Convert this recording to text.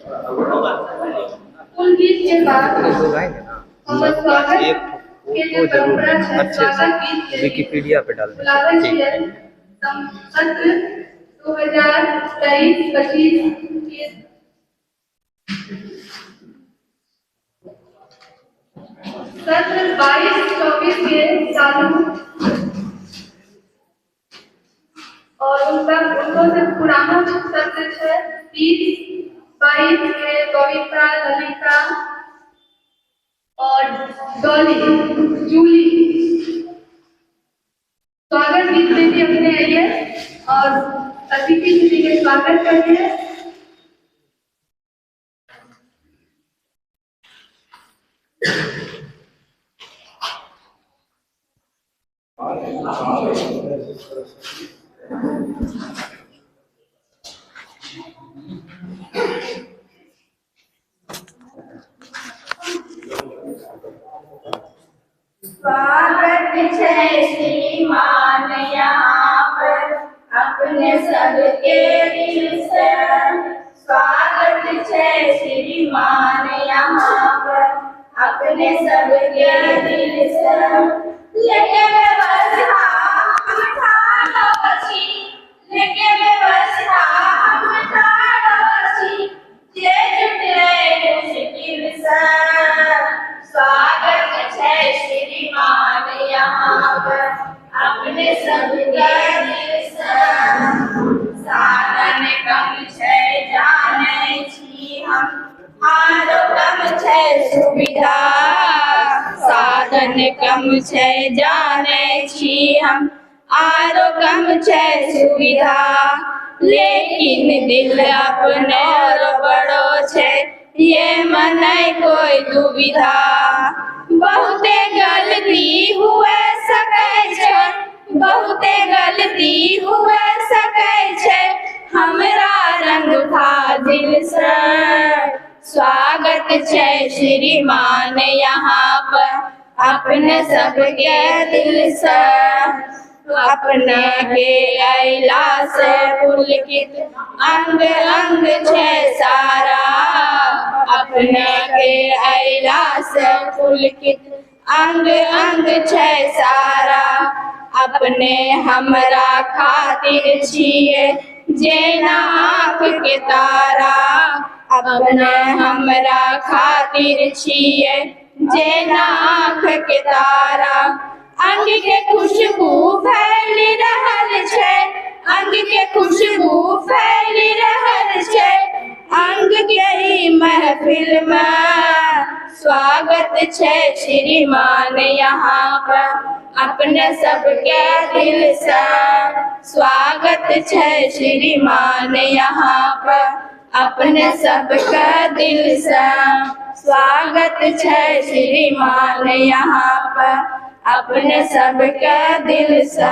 कुल गीत के बाद लोग आएंगे ना हम स्वागत एक के वो जो जरूर परंपरा लेना है अच्छे स्वागत गीत से के विकिपीडिया पे डाल देना। स्वागत ठीक है है। सत्र 2023-25 के सत्र 22-24 के चालू और उनको से पुराना सत्र है 20-22 के बबीता ललिता और डॉली जूली स्वागत गीत में भी अपने आइए और अतिथि जी के स्वागत करिए। स्वागत है श्रीमान यहाँ पर अपने सबके दिल से। स्वागत है श्रीमान यहाँ पर अपने सबके दिल से। लेके व्यवस्था हम ठाड़ो छी, लेके व्यवस्था हम ठाड़ो छी, जे जुटले मुश्किल से। स्वागत है श्रीमान यहाँ पर अपने सबके दिल से। साधन कम छै जानै छी हम, आरो कम छै सुविधा। साधन कम छै जानै छी हम, आरो कम छै सुविधा। लेकिन दिल अपने बड़ो छै, ये मनै कोई दुविधा। बहुते गलती हुए सकै छै, बहुते गलती हुए सकै छै, हमरा रंग फाजिल से। स्वागत छै श्रीमान यहाँ पर अपने सबके दिल से। अपने के अइला से पुलकित अंग अंग छै सारा। अपने के अइला से पुलकित अंग अंग छै सारा। अपने हमरा खातिर छिए जेना आँख के तारा। अपने हमरा खातिर छिए जेना आँख के तारा। अंग के खुशबू फैल रहल छै, अंग के खुशबू फैल रहल छै, अंग के ही महफिल में। स्वागत छै श्रीमान यहाँ पर अपने सबके दिल से। स्वागत छै श्रीमान यहाँ पर अपने सबके दिल से। स्वागत छै श्रीमान यहाँ पर अपने सबके दिल से।